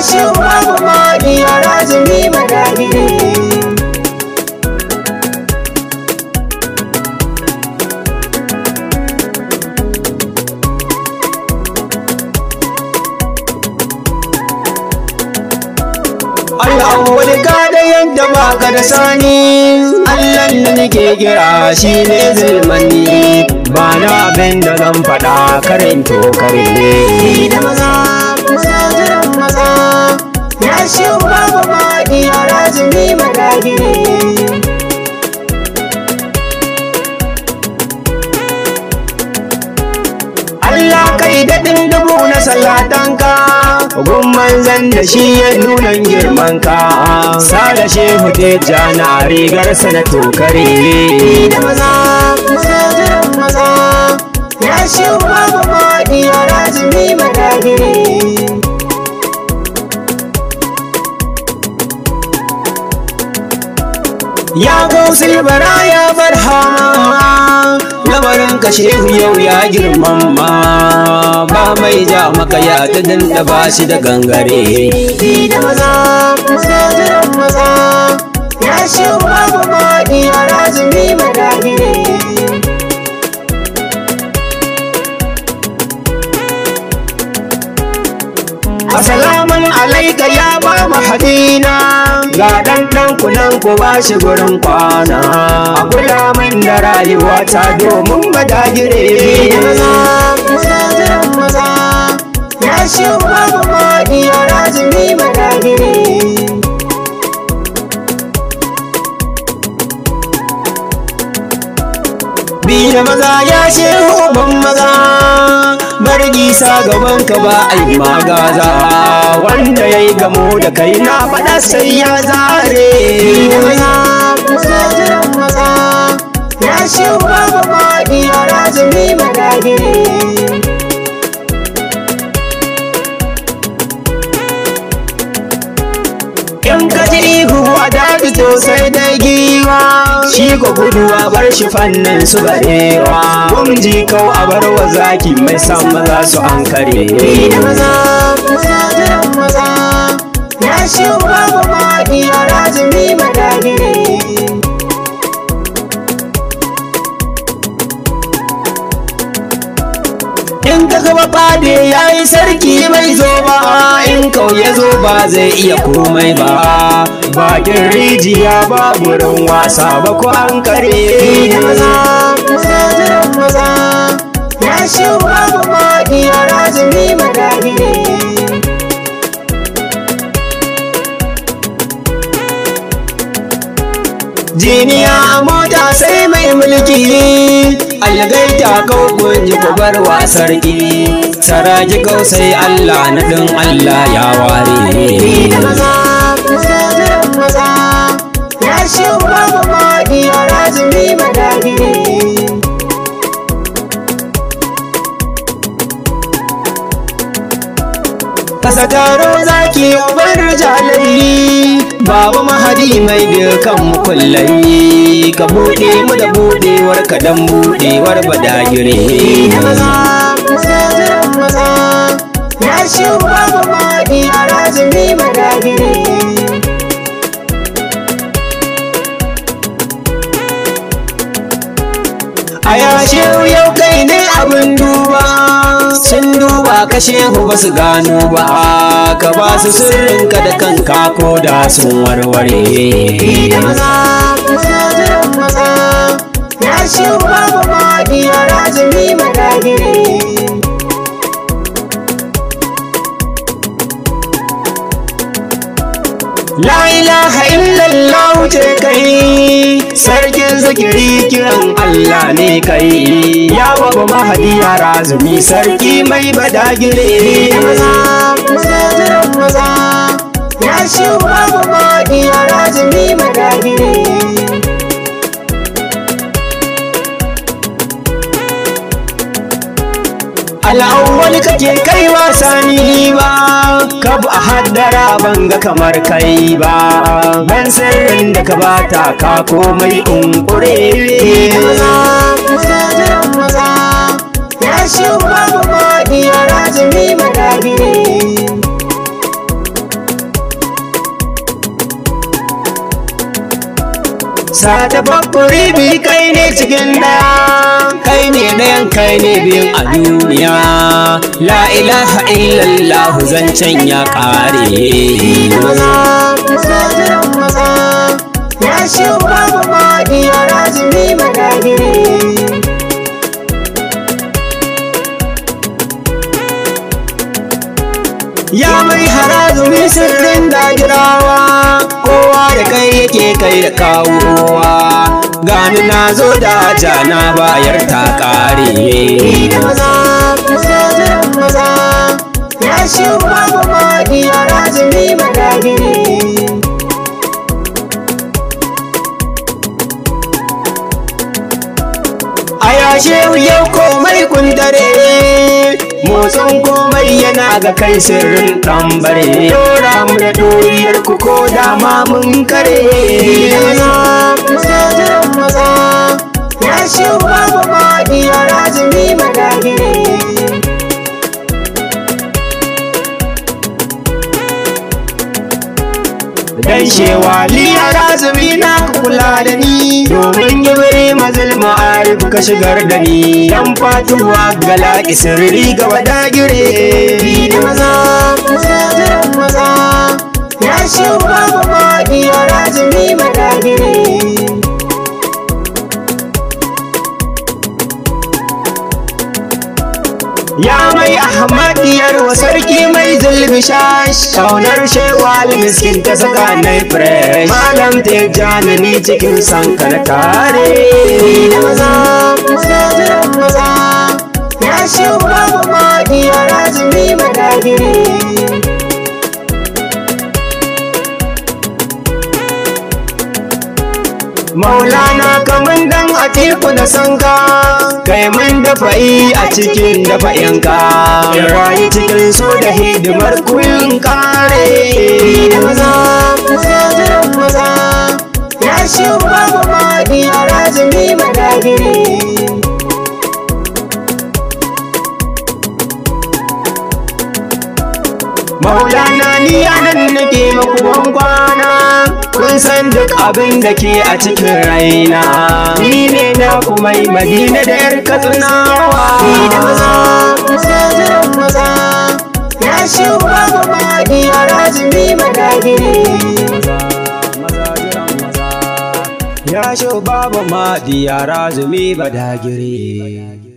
shi babu maɗi a razumi madagiri. Allah wani kada yadda baka da sani, Allah da nake kira shi ne zulmani, ba na abin da zan faɗa karin to kare ne. Da maza, maza jiran maza, ya shi babu maɗi a razumi madagiri. Allah kai daɗin dubu na sallatanka, gun manzan da shi ya nuna girmanka, sada shehu teja na rigarsa na tokare. Da maza, maza jiran maza, ya shi babu maɗi a razumi madagiri. Ya gausul bara ya barhama, lamarin ka shehu yau ya girmama, ba mai ja maka ya ta danda ba shi da gangare. Da maza, maza jiran maza, ya shehu babu maɗi a razumi madagiri. Assalamun alaika ya ba mahadina, ga ɗan kunan ku ba shi gurin kwana, a kula min da rayuwa ta domin madagire. Da maza, maza jiran maza, ya shi babu maɗi a razumi madagire. Bi da maza ya shehu uban maza, bar gisa gaban ka ba ai magaza, wanda yayi gamo da kai na faɗa sai ya zare. Da maza, maza jiran maza, ya shi babu maɗi a razumi madagiri. In ka ji ihu a daji to sai dai giwa, shi ko guduwa bar shi fannin su barewa, gumji kau a bar wa zaki mai san maza su an kare. Da maza, maza jiran maza, ya shi babu maɗi a razumi madagiri. In ka gaba fade ya yi sarki bai zo ba, in kau ya zo ba zai iya komai ba, bakin rijiya ba gurin wasa ba ko an kare. Da maza, maza jiran maza, ya shi babu maɗi a razumi madagiri. Jiniya a mota sai mai mulki, algaita kau kunji ku bar wa sarki, saraki kau sai Allah na ɗin Allah ya ware. Da maza, maza jiran maza, ya shi babu maɗi a razumi madagiri. Kasa taro zaki ubar jalali, babu mahadi mai dukan mukullai, ka buɗe mu da buɗewar ka dan buɗewar badagire. Da maza, maza jiran maza, ya shi babu maɗi a razumi madagiri. A yashe yau kai ne abin duba, sun duba ka shehu ba su gano ba, ka ba su sirrinka da kanka ko da sun warware. Da maza, maza jiran maza, ya shi babu maɗi a razumi madagiri. La ilaha illallah ce kai, sarkin zikiri kiran Allah ne kai, ya babu mahadi a razumi sarki mai badagire. Da maza, maza jiran maza, ya shi babu maɗi a razumi madagire. Al'awwal kake kai wasa ni ba, kab a haddara banga kamar kai ba, ban sirrin da ka bata ka komai unkure. Da maza, maza jiran maza, ya shi babu maɗi a razumi madagire. Sata bakuri bi kai ne cikin ɗaya, kai ne ɗayan kai ne biyun a duniya. La ilaha illallah zancen ya ƙare. Ya shi babu maɗi ya razumi madagiri. Ya mai harazumi sirrin dagirawa, kowa da kai yake kai da kawowa. Gani na zo da jana bayar ta ƙare. Ya shi babu maɗi ya razumi madagiri. A yashe yau komai kun dare, motsin komai yana ga kai sirrin ɗambare. Dora mu da doriyar ku ko dama mun kare. Ya shi babu maɗi ya razumi madagiri. Dan shewali ya razumi na kula da ni, domin yibiri mazilma arif ka shigar da ni. Dan fatuwa gala sirri ga wadagire. Ya shi babu maɗi ya razumi madagiri. Ya mai ahmadiyar wa sarki mai zulbishash, kaunar shewal miskin ta saka na fresh. Malam tejjani ni cikin sanka na tare. Ya shi babu maɗi ya razumi madagiri. Maulana kaman dan atiku da sanka, kai mun dafa'i a cikin dafa'inka. Rayu cikin so da hidimar kun kare. Ya shi babu maɗi ya razumi madagiri. Maulana ni anan nake maku kwana, kun san duk abin da ke a cikin raina. Ni ne na kuma Madina da yar Katsinawa. Ya shi babu maɗi ya razumi madagiri. Ya shi babu maɗi ya razumi madagiri.